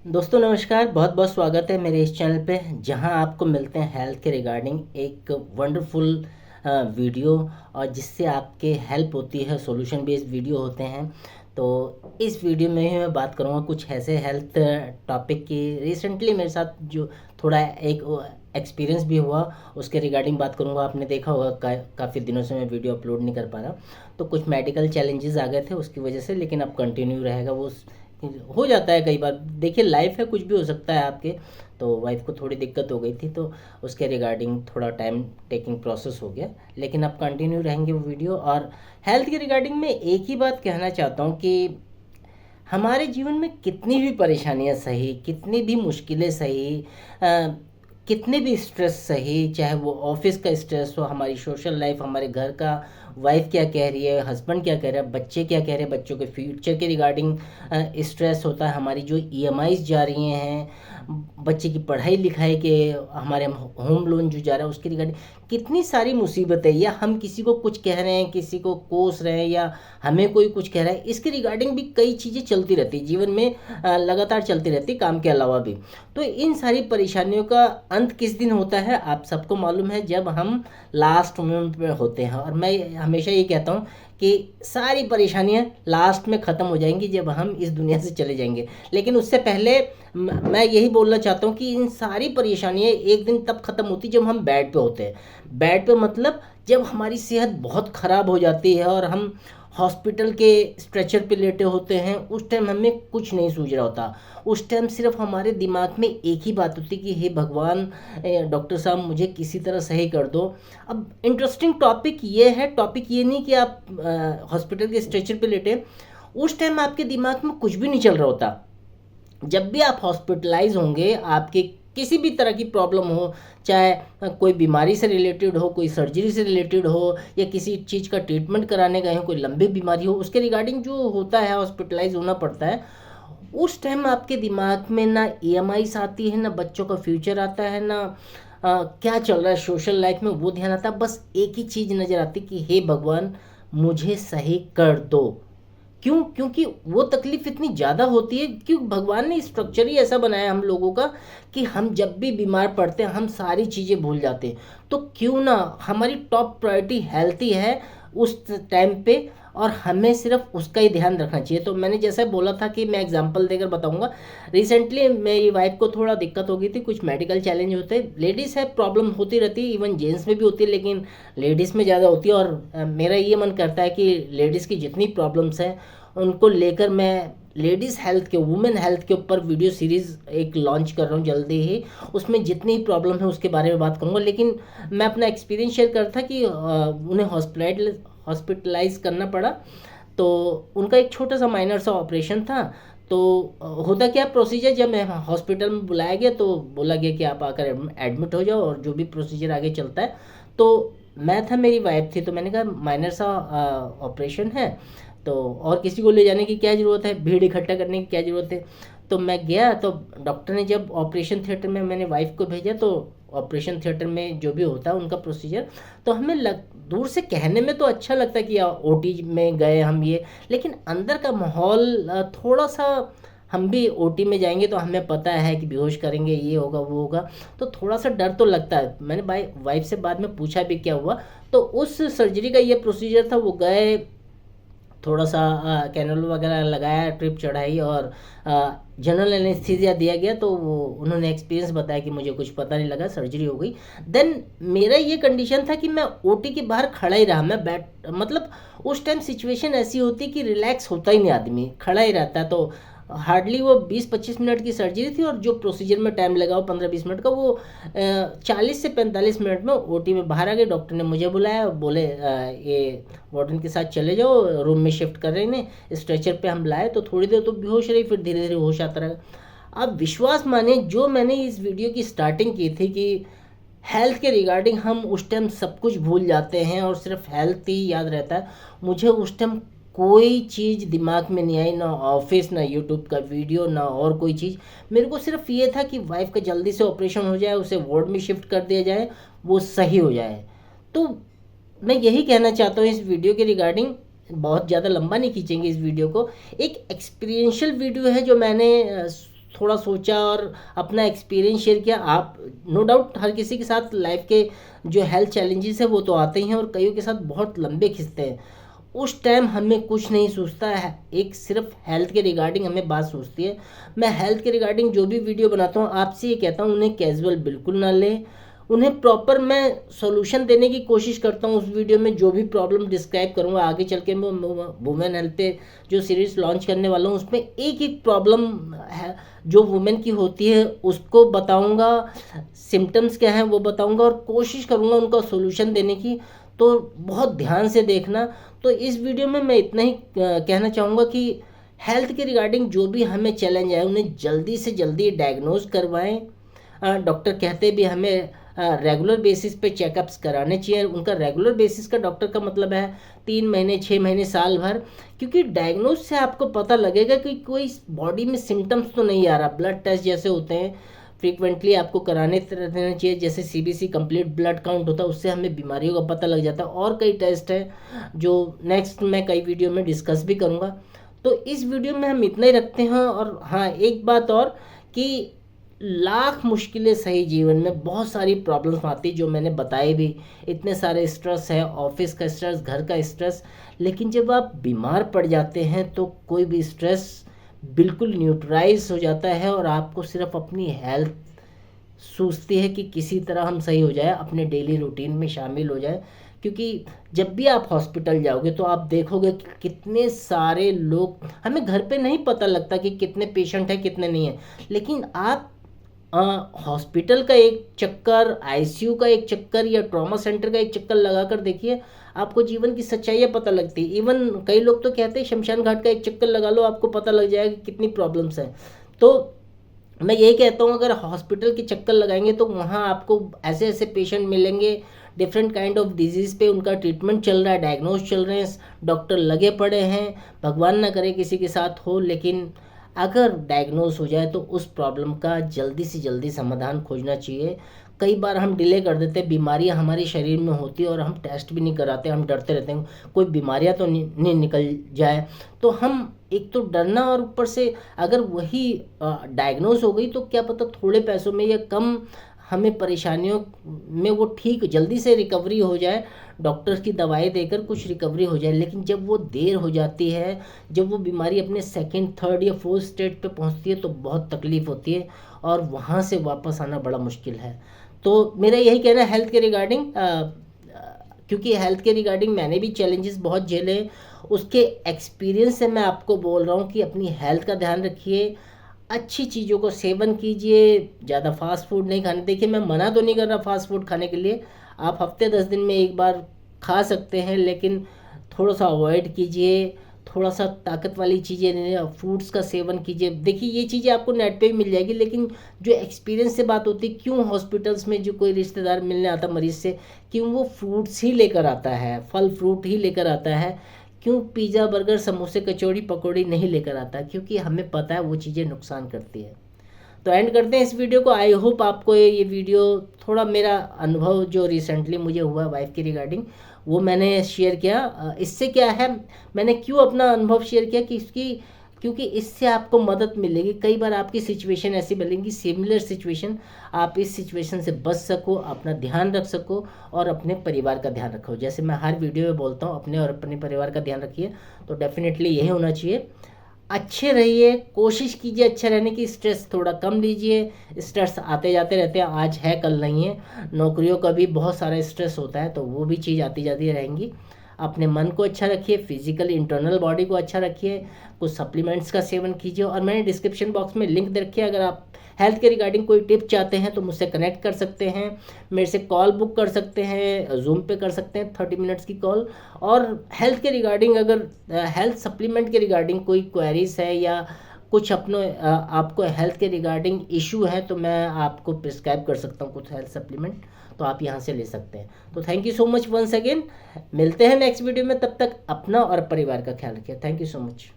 दोस्तों नमस्कार, बहुत बहुत स्वागत है मेरे इस चैनल पे जहां आपको मिलते हैं हेल्थ के रिगार्डिंग एक वंडरफुल वीडियो और जिससे आपके हेल्प होती है। सॉल्यूशन बेस्ड वीडियो होते हैं। तो इस वीडियो में ही मैं बात करूंगा कुछ ऐसे हेल्थ टॉपिक की रिसेंटली मेरे साथ जो थोड़ा एक एक्सपीरियंस भी हुआ उसके रिगार्डिंग बात करूंगा। आपने देखा होगा काफ़ी दिनों से मैं वीडियो अपलोड नहीं कर पा रहा, तो कुछ मेडिकल चैलेंजेस आ गए थे उसकी वजह से, लेकिन अब कंटिन्यू रहेगा। वो हो जाता है कई बार, देखिए लाइफ है, कुछ भी हो सकता है आपके। तो वाइफ को थोड़ी दिक्कत हो गई थी, तो उसके रिगार्डिंग थोड़ा टाइम टेकिंग प्रोसेस हो गया, लेकिन अब कंटिन्यू रहेंगे वो वीडियो। और हेल्थ के रिगार्डिंग में एक ही बात कहना चाहता हूँ कि हमारे जीवन में कितनी भी परेशानियाँ सही, कितनी भी मुश्किलें सही, कितने भी स्ट्रेस सही, चाहे वो ऑफिस का स्ट्रेस हो, हमारी सोशल लाइफ, हमारे घर का, वाइफ क्या कह रही है, हस्बैंड क्या कह रहा है, बच्चे क्या कह रहे हैं, बच्चों के फ्यूचर के रिगार्डिंग स्ट्रेस होता है, हमारी जो ईएमआईज जा रही हैं, बच्चे की पढ़ाई लिखाई के, हमारे होम लोन जो जा रहा है उसके रिगार्डिंग कितनी सारी मुसीबतें, या हम किसी को कुछ कह रहे हैं, किसी को कोस रहे हैं, या हमें कोई कुछ कह रहा है, इसके रिगार्डिंग भी कई चीज़ें चलती रहती है जीवन में, लगातार चलती रहती है काम के अलावा भी। तो इन सारी परेशानियों का अंत किस दिन होता है आप सबको मालूम है, जब हम लास्ट मोमेंट पे होते हैं। और मैं हमेशा ये कहता हूँ कि सारी परेशानियाँ लास्ट में ख़त्म हो जाएंगी जब हम इस दुनिया से चले जाएंगे। लेकिन उससे पहले मैं यही बोलना चाहता हूँ कि इन सारी परेशानियाँ एक दिन तब ख़त्म होती जब हम बेड पे होते हैं। बेड पे मतलब जब हमारी सेहत बहुत ख़राब हो जाती है और हम हॉस्पिटल के स्ट्रेचर पे लेटे होते हैं, उस टाइम हमें कुछ नहीं सूझ रहा होता। उस टाइम सिर्फ हमारे दिमाग में एक ही बात होती कि हे भगवान, डॉक्टर साहब मुझे किसी तरह सही कर दो। अब इंटरेस्टिंग टॉपिक ये है, टॉपिक ये नहीं कि आप हॉस्पिटल के स्ट्रेचर पे लेटे, उस टाइम आपके दिमाग में कुछ भी नहीं चल रहा होता। जब भी आप हॉस्पिटलाइज होंगे, आपके किसी भी तरह की प्रॉब्लम हो, चाहे कोई बीमारी से रिलेटेड हो, कोई सर्जरी से रिलेटेड हो, या किसी चीज़ का ट्रीटमेंट कराने गए हो, कोई लंबी बीमारी हो, उसके रिगार्डिंग जो होता है हॉस्पिटलाइज होना पड़ता है, उस टाइम आपके दिमाग में ना ईएमआईस आती है, ना बच्चों का फ्यूचर आता है, ना क्या चल रहा है सोशल लाइफ में वो ध्यान आता है। बस एक ही चीज़ नज़र आती कि हे भगवान मुझे सही कर दो। क्यों? क्योंकि वो तकलीफ इतनी ज़्यादा होती है, क्योंकि भगवान ने स्ट्रक्चर ही ऐसा बनाया हम लोगों का कि हम जब भी बीमार पड़ते हैं हम सारी चीज़ें भूल जाते हैं। तो क्यों ना हमारी टॉप प्रायोरिटी हेल्थ ही है उस टाइम पे, और हमें सिर्फ उसका ही ध्यान रखना चाहिए। तो मैंने जैसे बोला था कि मैं एग्जांपल देकर बताऊंगा। रिसेंटली मेरी वाइफ को थोड़ा दिक्कत हो गई थी, कुछ मेडिकल चैलेंज होते हैं, लेडीज़ है प्रॉब्लम होती रहती है, इवन जेंट्स में भी होती है, लेकिन लेडीज़ में ज़्यादा होती है। और मेरा ये मन करता है कि लेडीज़ की जितनी प्रॉब्लम्स हैं उनको लेकर मैं लेडीज़ हेल्थ के, वुमेन हेल्थ के ऊपर वीडियो सीरीज़ एक लॉन्च कर रहा हूँ जल्दी ही। उसमें जितनी प्रॉब्लम है उसके बारे में बात करूँगा, लेकिन मैं अपना एक्सपीरियंस शेयर करता कि उन्हें हॉस्पिटलाइज करना पड़ा। तो उनका एक छोटा सा माइनर सा ऑपरेशन था। तो होता क्या प्रोसीजर, जब मैं हॉस्पिटल में बुलाया गया तो बोला गया कि आप आकर एडमिट हो जाओ और जो भी प्रोसीजर आगे चलता है। तो मैं था, मेरी वाइफ थी, तो मैंने कहा माइनर सा ऑपरेशन है, तो और किसी को ले जाने की क्या ज़रूरत है, भीड़ इकट्ठा करने की क्या ज़रूरत है। तो मैं गया, तो डॉक्टर ने जब ऑपरेशन थिएटर में मैंने वाइफ को भेजा, तो ऑपरेशन थिएटर में जो भी होता है उनका प्रोसीजर, तो हमें दूर से कहने में तो अच्छा लगता है कि ओटी में गए हम ये, लेकिन अंदर का माहौल थोड़ा सा, हम भी ओटी में जाएंगे तो हमें पता है कि बेहोश करेंगे, ये होगा वो होगा, तो थोड़ा सा डर तो लगता है। मैंने भाई वाइफ से बाद में पूछा भी क्या हुआ, तो उस सर्जरी का ये प्रोसीजर था। वो गए, थोड़ा सा कैनल वगैरह लगाया, ट्रिप चढ़ाई, और जनरल एनेस्थीसिया दिया गया। तो वो उन्होंने एक्सपीरियंस बताया कि मुझे कुछ पता नहीं लगा, सर्जरी हो गई। देन मेरा ये कंडीशन था कि मैं ओटी के बाहर खड़ा ही रहा, मैं बैठ, मतलब उस टाइम सिचुएशन ऐसी होती कि रिलैक्स होता ही नहीं, आदमी खड़ा ही रहता है। तो हार्डली वो 20-25 मिनट की सर्जरी थी, और जो प्रोसीजर में टाइम लगा वो 15-20 मिनट का, वो 40 से 45 मिनट में ओटी में बाहर आ गए। डॉक्टर ने मुझे बुलाया, बोले ये वार्डन के साथ चले जाओ, रूम में शिफ्ट कर रहे हैं इन्हें। स्ट्रेचर पे हम लाए तो थोड़ी देर तो बेहोश रही, फिर धीरे धीरे होश आता रहा। अब विश्वास माने, जो मैंने इस वीडियो की स्टार्टिंग की थी कि हेल्थ के रिगार्डिंग हम उस टाइम सब कुछ भूल जाते हैं और सिर्फ हेल्थ ही याद रहता है, मुझे उस टाइम कोई चीज़ दिमाग में नहीं आई, ना ऑफिस, ना यूट्यूब का वीडियो, ना और कोई चीज़। मेरे को सिर्फ ये था कि वाइफ का जल्दी से ऑपरेशन हो जाए, उसे वार्ड में शिफ्ट कर दिया जाए, वो सही हो जाए। तो मैं यही कहना चाहता हूँ इस वीडियो के रिगार्डिंग, बहुत ज़्यादा लंबा नहीं खींचेंगे इस वीडियो को। एक एक्सपीरियंशियल वीडियो है जो मैंने थोड़ा सोचा और अपना एक्सपीरियंस शेयर किया। आप नो डाउट हर किसी के साथ लाइफ के जो हेल्थ चैलेंजेस है वो तो आते ही हैं और कईयों के साथ बहुत लंबे खिंचते हैं। उस टाइम हमें कुछ नहीं सोचता है, एक सिर्फ हेल्थ के रिगार्डिंग हमें बात सोचती है। मैं हेल्थ के रिगार्डिंग जो भी वीडियो बनाता हूँ आपसे ये कहता हूँ उन्हें कैजुअल बिल्कुल ना लें, उन्हें प्रॉपर मैं सॉल्यूशन देने की कोशिश करता हूँ। उस वीडियो में जो भी प्रॉब्लम डिस्क्राइब करूँगा आगे चल के मैं वुमेन हेल्थ पे जो सीरीज लॉन्च करने वाला हूँ उसमें एक एक प्रॉब्लम है जो वुमेन की होती है उसको बताऊँगा, सिम्टम्स क्या हैं वो बताऊँगा और कोशिश करूँगा उनका सॉल्यूशन देने की। तो बहुत ध्यान से देखना। तो इस वीडियो में मैं इतना ही कहना चाहूँगा कि हेल्थ के रिगार्डिंग जो भी हमें चैलेंज आए उन्हें जल्दी से जल्दी डायग्नोज करवाएं। डॉक्टर कहते भी हमें रेगुलर बेसिस पे चेकअप्स कराने चाहिए। उनका रेगुलर बेसिस का डॉक्टर का मतलब है 3 महीने 6 महीने साल भर, क्योंकि डायग्नोज से आपको पता लगेगा कि कोई बॉडी में सिम्टम्स तो नहीं आ रहा। ब्लड टेस्ट जैसे होते हैं फ्रीक्वेंटली आपको कराने रहना चाहिए, जैसे CBC कंप्लीट ब्लड काउंट होता है उससे हमें बीमारियों का पता लग जाता है। और कई टेस्ट हैं जो नेक्स्ट मैं कई वीडियो में डिस्कस भी करूँगा। तो इस वीडियो में हम इतना ही रखते हैं। और हाँ एक बात और कि लाख मुश्किलें सही जीवन में बहुत सारी प्रॉब्लम्स आती जो मैंने बताई भी, इतने सारे स्ट्रेस है, ऑफिस का स्ट्रेस, घर का स्ट्रेस, लेकिन जब आप बीमार पड़ जाते हैं तो कोई भी स्ट्रेस बिल्कुल न्यूट्रलाइज हो जाता है और आपको सिर्फ अपनी हेल्थ सोचती है कि किसी तरह हम सही हो जाए, अपने डेली रूटीन में शामिल हो जाए। क्योंकि जब भी आप हॉस्पिटल जाओगे तो आप देखोगे कि कितने सारे लोग, हमें घर पे नहीं पता लगता कि कितने पेशेंट हैं कितने नहीं हैं, लेकिन आप हॉस्पिटल का एक चक्कर, ICU का एक चक्कर या ट्रॉमा सेंटर का एक चक्कर लगा कर देखिए, आपको जीवन की सच्चाइयाँ पता लगती है। इवन कई लोग तो कहते हैं शमशान घाट का एक चक्कर लगा लो, आपको पता लग जाएगा कि कितनी प्रॉब्लम्स हैं। तो मैं यही कहता हूँ अगर हॉस्पिटल के चक्कर लगाएंगे तो वहाँ आपको ऐसे ऐसे पेशेंट मिलेंगे, डिफरेंट काइंड ऑफ डिजीज़ पे उनका ट्रीटमेंट चल रहा है, डायग्नोज चल रहे हैं, डॉक्टर लगे पड़े हैं। भगवान ना करे किसी के साथ हो, लेकिन अगर डायग्नोज हो जाए तो उस प्रॉब्लम का जल्दी से जल्दी समाधान खोजना चाहिए। कई बार हम डिले कर देते हैं, बीमारियां हमारे शरीर में होती है और हम टेस्ट भी नहीं कराते, हम डरते रहते हैं कोई बीमारियां तो नहीं निकल जाए। तो हम एक तो डरना और ऊपर से अगर वही डायग्नोज हो गई तो क्या पता थोड़े पैसों में या कम हमें परेशानियों में वो ठीक जल्दी से रिकवरी हो जाए, डॉक्टर्स की दवाई देकर कुछ रिकवरी हो जाए। लेकिन जब वो देर हो जाती है, जब वो बीमारी अपने सेकंड, थर्ड या फोर्थ स्टेज पे पहुंचती है तो बहुत तकलीफ होती है और वहाँ से वापस आना बड़ा मुश्किल है। तो मेरा यही कहना है हेल्थ के रिगार्डिंग, क्योंकि हेल्थ के रिगार्डिंग मैंने भी चैलेंजेस बहुत झेले, उसके एक्सपीरियंस से मैं आपको बोल रहा हूँ कि अपनी हेल्थ का ध्यान रखिए, अच्छी चीज़ों को सेवन कीजिए, ज़्यादा फास्ट फूड नहीं खाने। देखिए मैं मना तो नहीं कर रहा फास्ट फूड खाने के लिए, आप हफ्ते 10 दिन में एक बार खा सकते हैं, लेकिन थोड़ा सा अवॉइड कीजिए। थोड़ा सा ताकत वाली चीज़ें, फ्रूट्स का सेवन कीजिए। देखिए ये चीज़ें आपको नेट पे भी मिल जाएगी, लेकिन जो एक्सपीरियंस से बात होती है, क्यों हॉस्पिटल्स में जो कोई रिश्तेदार मिलने आता मरीज़ से, क्यों वो फ्रूट्स ही लेकर आता है, फल फ्रूट ही लेकर आता है, क्यों पिज़्ज़ा बर्गर समोसे कचौड़ी पकौड़ी नहीं लेकर आता, क्योंकि हमें पता है वो चीज़ें नुकसान करती है। तो एंड करते हैं इस वीडियो को। आई होप आपको ये वीडियो थोड़ा मेरा अनुभव जो रिसेंटली मुझे हुआ वाइफ की रिगार्डिंग वो मैंने शेयर किया। इससे क्या है, मैंने क्यों अपना अनुभव शेयर किया कि क्योंकि इससे आपको मदद मिलेगी। कई बार आपकी सिचुएशन ऐसी बनेगी, सिमिलर सिचुएशन, आप इस सिचुएशन से बच सको, अपना ध्यान रख सको और अपने परिवार का ध्यान रखो। जैसे मैं हर वीडियो में बोलता हूँ अपने और अपने परिवार का ध्यान रखिए, तो डेफिनेटली यही होना चाहिए। अच्छे रहिए, कोशिश कीजिए अच्छा रहने की, स्ट्रेस थोड़ा कम लीजिए। स्ट्रेस आते जाते रहते हैं, आज है कल नहीं है। नौकरियों का भी बहुत सारा स्ट्रेस होता है, तो वो भी चीज़ आती जाती रहेंगी। अपने मन को अच्छा रखिए, फिजिकली इंटरनल बॉडी को अच्छा रखिए, कुछ सप्लीमेंट्स का सेवन कीजिए। और मैंने डिस्क्रिप्शन बॉक्स में लिंक दे रखी है, अगर आप हेल्थ के रिगार्डिंग कोई टिप चाहते हैं तो मुझसे कनेक्ट कर सकते हैं, मेरे से कॉल बुक कर सकते हैं, जूम पे कर सकते हैं 30 मिनट्स की कॉल। और हेल्थ के रिगार्डिंग अगर हेल्थ सप्लीमेंट के रिगार्डिंग कोई क्वेरीज है या कुछ अपने आपको हेल्थ के रिगार्डिंग इशू है तो मैं आपको प्रिस्क्राइब कर सकता हूँ कुछ हेल्थ सप्लीमेंट, तो आप यहाँ से ले सकते हैं। तो thank you so much once again, मिलते हैं नेक्स्ट वीडियो में, तब तक अपना और परिवार का ख्याल रखिए। Thank you so much.